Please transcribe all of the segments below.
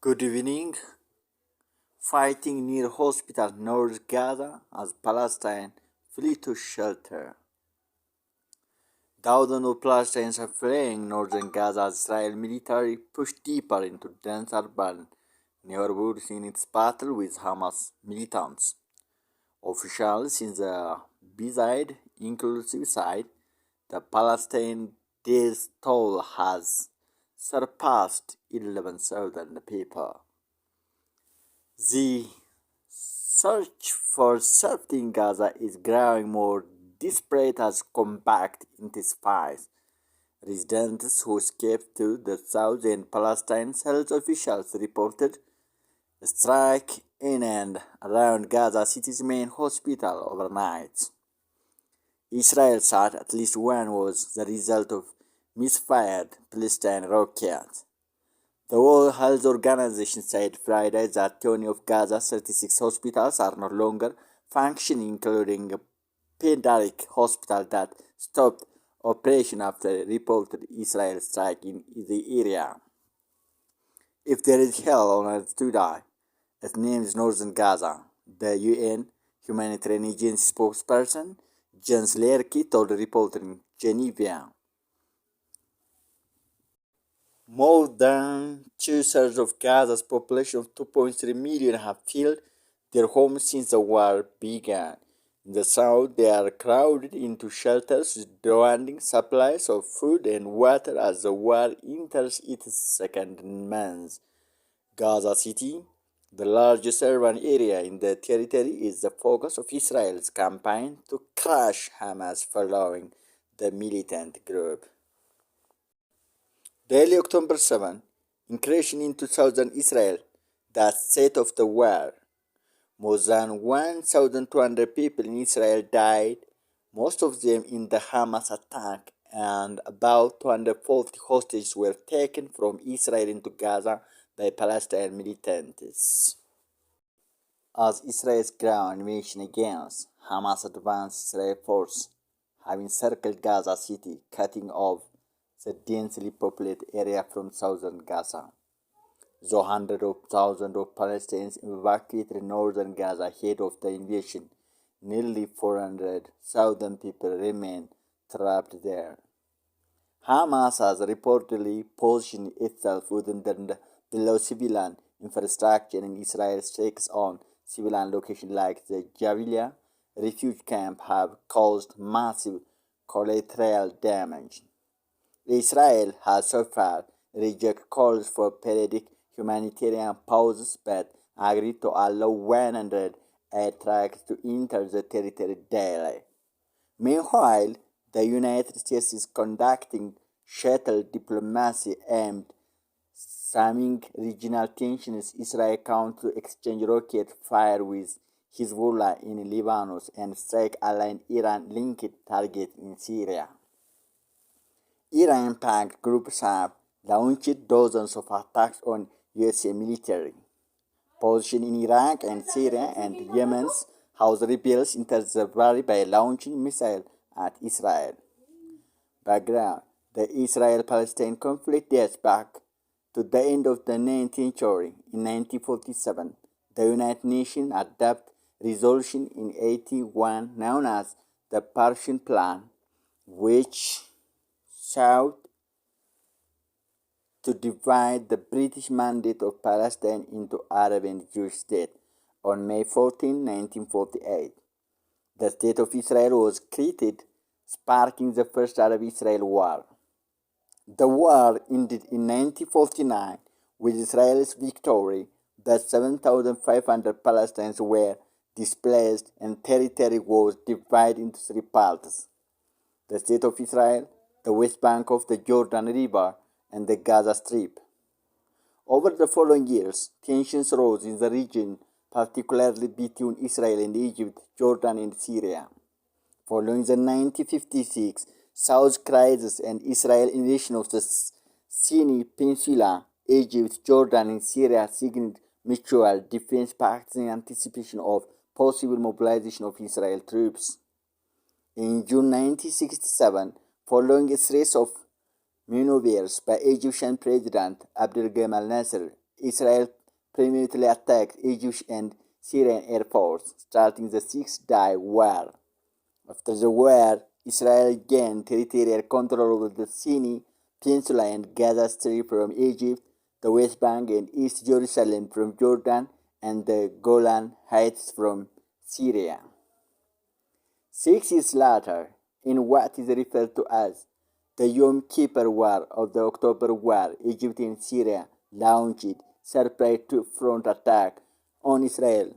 Good evening. Fighting near hospital North Gaza as Palestine flee to shelter. Thousands of Palestinians are fleeing northern Gaza as Israel military push deeper into dense urban neighborhoods in its battle with Hamas militants. Officials in the beside inclusive side, the Palestinian death toll has surpassed 11,000 people. The search for safety in Gaza is growing more desperate as combat intensifies. Residents who escaped to the south and Palestine health officials reported a strike in and around Gaza City's main hospital overnight. Israel said at least one was the result of misfired Palestinian rockets. The World Health Organization said Friday that 20 of Gaza's 36 hospitals are no longer functioning, including a pediatric hospital that stopped operation after reported Israel strike in the area. If there is hell on earth to die, its name is Northern Gaza, the UN humanitarian agency spokesperson Jens Lerke told a reporter in Geneva. More than two-thirds of Gaza's population of 2.3 million have fled their homes since the war began. In the south, they are crowded into shelters, demanding supplies of food and water as the war enters its second month. Gaza City, the largest urban area in the territory, is the focus of Israel's campaign to crush Hamas following the militant group. Daily October 7, incursion into southern Israel, the site of the war. More than 1,200 people in Israel died, most of them in the Hamas attack, and about 240 hostages were taken from Israel into Gaza by Palestinian militants. As Israel's ground invasion against Hamas advanced Israeli forces have encircled Gaza City, cutting off the densely populated area from southern Gaza. Though hundreds of thousands of Palestinians evacuated northern Gaza ahead of the invasion, nearly 400,000 people remain trapped there. Hamas has reportedly positioned itself within the below civilian infrastructure, and Israel's strikes on civilian locations like the Jabalia refugee camp have caused massive collateral damage. Israel has so far rejected calls for periodic humanitarian pauses but agreed to allow 100 air trucks to enter the territory daily. Meanwhile, the United States is conducting shuttle diplomacy aimed at stemming regional tensions. Israel countered to exchange rocket fire with Hezbollah in Lebanon and strike aligned Iran-linked targets in Syria. Iran-backed groups have launched dozens of attacks on U.S. military positions in Iraq and Syria, and Yemen's Houthi rebels entered the valley by launching missiles at Israel. Background: the Israel-Palestine conflict dates back to the end of the 19th century. In 1947, the United Nations adopted resolution in 81 known as the Partition Plan, which sought to divide the British Mandate of Palestine into Arab and Jewish states. On May 14, 1948, the State of Israel was created, sparking the First Arab-Israel War. The war ended in 1949 with Israel's victory. The 7,500 Palestinians were displaced and territory was divided into three parts: the State of Israel, the West Bank of the Jordan River, and the Gaza Strip. Over the following years, tensions rose in the region, particularly between Israel and Egypt, Jordan, and Syria. Following the 1956 South Crisis and Israel's invasion of the Sinai Peninsula, Egypt, Jordan, and Syria signed mutual defense pacts in anticipation of possible mobilization of Israel troops. In June 1967, following a series of maneuvers by Egyptian President Abdel Gamal Nasser, Israel prematurely attacked Egypt and Syrian air force, starting the Six-Day War. After the war, Israel gained territorial control over the Sinai Peninsula and Gaza Strip from Egypt, the West Bank and East Jerusalem from Jordan, and the Golan Heights from Syria. 6 years later, in what is referred to as the Yom Kippur War or the October War, Egypt and Syria launched surprise front attack on Israel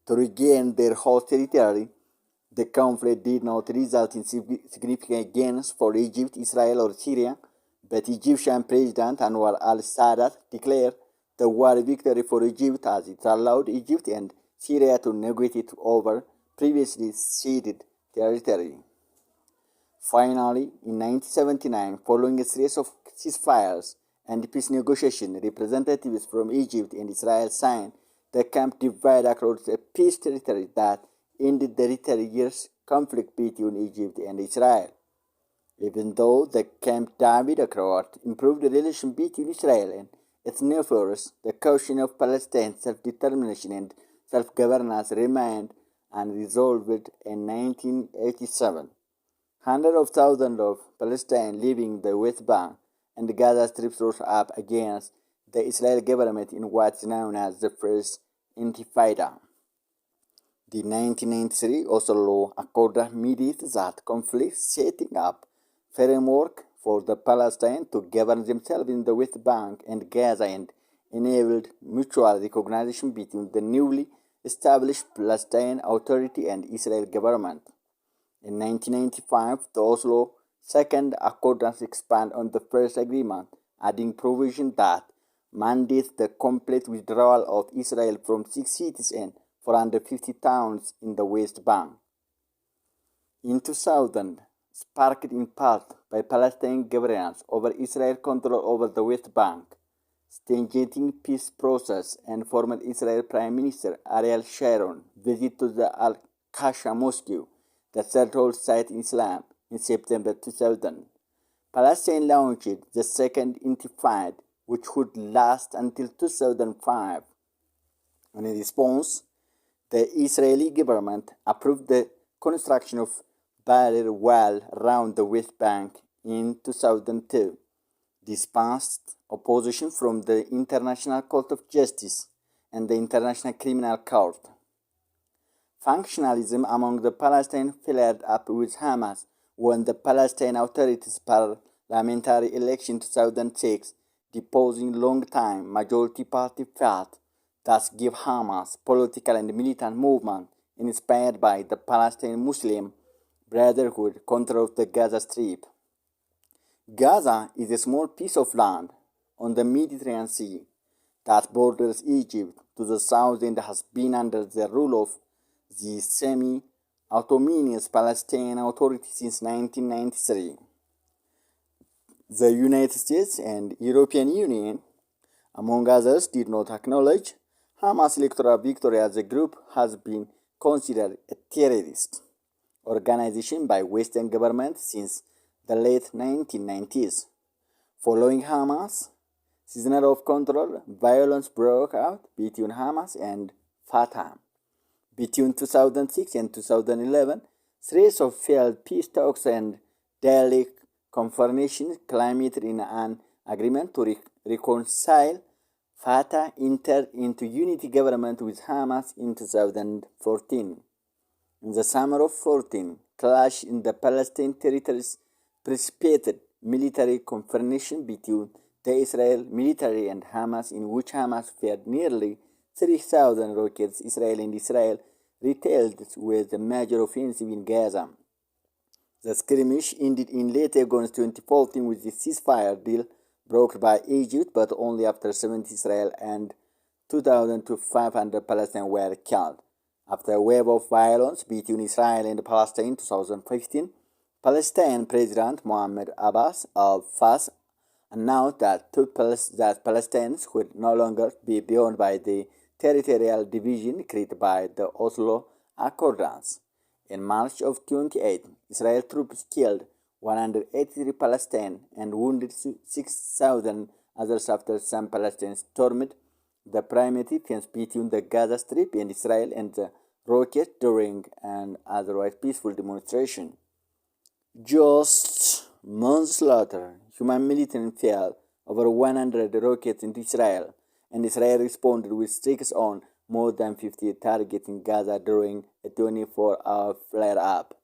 to regain their host territory. The conflict did not result in significant gains for Egypt, Israel, or Syria, but Egyptian President Anwar al-Sadat declared the war victory for Egypt as it allowed Egypt and Syria to negotiate over previously ceded territory. Finally, in 1979, following a series of ceasefires and peace negotiations, representatives from Egypt and Israel signed the Camp David across a peace territory that ended the 30 years conflict between Egypt and Israel. Even though the Camp David Accord improved the relation between Israel and its neighbors, the question of Palestine's self-determination and self-governance remained unresolved in 1987. Hundreds of thousands of Palestinians living the West Bank and the Gaza Strip rose up against the Israeli government in what is known as the First Intifada. The 1993 Oslo Accord mediated that conflict, setting up framework for the Palestinians to govern themselves in the West Bank and Gaza and enabled mutual recognition between the newly established Palestinian Authority and Israel government. In 1995, the Oslo Second Accordance expanded on the first agreement, adding provision that mandates the complete withdrawal of Israel from 6 cities and 450 towns in the West Bank. In 2000, sparked in part by Palestinian governance over Israel's control over the West Bank, stagnating peace process, and former Israel Prime Minister Ariel Sharon visit to the Al-Aqsa Mosque, the third holy site in Islam, in September 2000. Palestine launched the Second Intifada, which would last until 2005. In response, the Israeli government approved the construction of barrier wall around the West Bank in 2002. This passed opposition from the International Court of Justice and the International Criminal Court. Functionalism among the Palestinians flared up with Hamas when the Palestinian Authority's parliamentary election in 2006, deposing long-time majority party Fatah, thus gave Hamas political and militant movement inspired by the Palestinian Muslim Brotherhood control of the Gaza Strip. Gaza is a small piece of land on the Mediterranean Sea that borders Egypt to the south and has been under the rule of the semi-autonomous Palestinian Authority since 1993. The United States and European Union, among others, did not acknowledge Hamas electoral victory as the group has been considered a terrorist organization by Western governments since the late 1990s. Following Hamas' season of control, violence broke out between Hamas and Fatah. Between 2006 and 2011, series of failed peace talks and daily confrontations culminated in an agreement to reconcile. Fatah entered into unity government with Hamas in 2014. In the summer of 2014, clash in the Palestinian territories precipitated military confrontation between the Israel military and Hamas, in which Hamas fired nearly 3,000 rockets. Israel retaliated with a major offensive in Gaza. The skirmish ended in late August 2014 with the ceasefire deal brokered by Egypt, but only after 70 Israel and 2,000 to 500 Palestinians were killed. After a wave of violence between Israel and Palestine in 2015, Palestinian President Mohammed Abbas al-Fas announced that Palestinians would no longer be bound by the territorial division created by the Oslo Accords. In March of 2018, Israel troops killed 183 Palestinians and wounded 6,000 others after some Palestinians stormed the primary fence between the Gaza Strip and Israel and the rockets during an otherwise peaceful demonstration. Just months later, human military fired over 100 rockets into Israel, and Israel responded with strikes on more than 50 targets in Gaza during a 24-hour flare-up.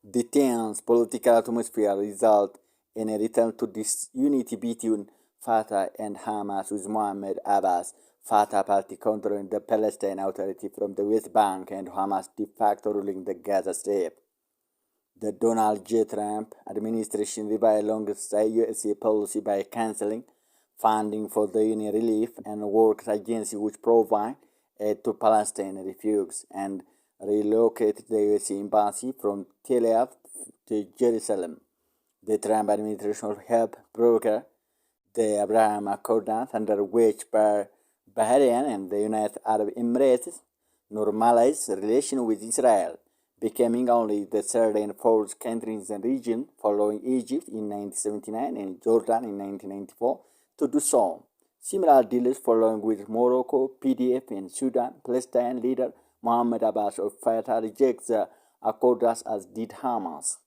The tense political atmosphere resulted in a return to disunity between Fatah and Hamas, with Mohammed Abbas, Fatah party controlling the Palestine Authority from the West Bank and Hamas de facto ruling the Gaza Strip. The Donald J. Trump administration revised alongside USA policy by canceling funding for the UN Relief and Works Agency, which provide aid to Palestinian refugees, and relocated the USA embassy from Tel Aviv to Jerusalem. The Trump administration helped broker the Abraham Accords, under which Bahrain and the United Arab Emirates normalized relations with Israel, becoming only the third and fourth country in the region, following Egypt in 1979 and Jordan in 1994, to do so. Similar deals following with Morocco, PDF, and Sudan. Palestine leader Mohammed Abbas of Fatah rejects the accords, as did Hamas.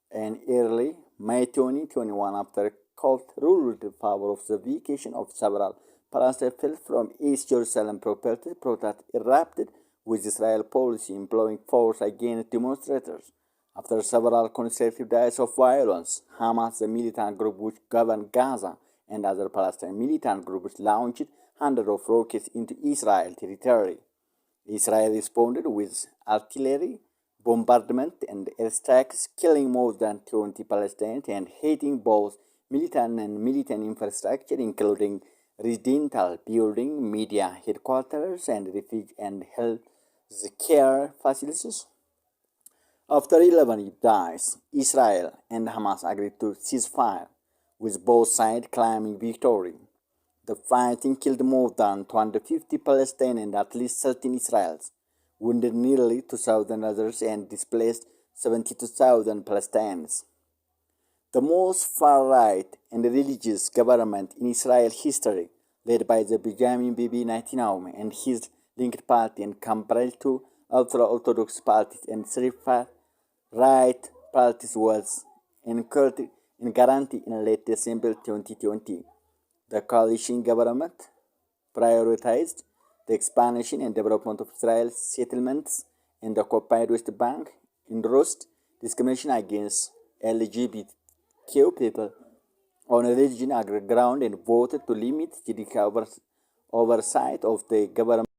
In early May 2021, after a court ruled in favor of the vacation of several Palestinians from East Jerusalem property, protests erupted, with Israel policy employing force against demonstrators. After several consecutive days of violence, Hamas, the militant group which governed Gaza, and other Palestinian militant groups launched hundreds of rockets into Israel territory. Israel responded with artillery, bombardment, and airstrikes, killing more than 20 Palestinians and hitting both militant and militant infrastructure, including residential buildings, media headquarters, and refugee and health care facilities. After 11 days, Israel and Hamas agreed to ceasefire, with both sides claiming victory. The fighting killed more than 250 Palestinians and at least 13 Israelis, wounded nearly 2,000 others, and displaced 72,000 Palestinians. The most far-right and religious government in Israel history, led by the Benjamin Bibi Netanyahu and his linked party, and compared to ultra-Orthodox parties and three far-right parties, was guaranteed in late December 2020. The coalition government prioritized the expansion and development of Israel's settlements in the occupied West Bank, endorsed discrimination against LGBTQ people on a religion ground, and voted to limit judicial oversight of the government.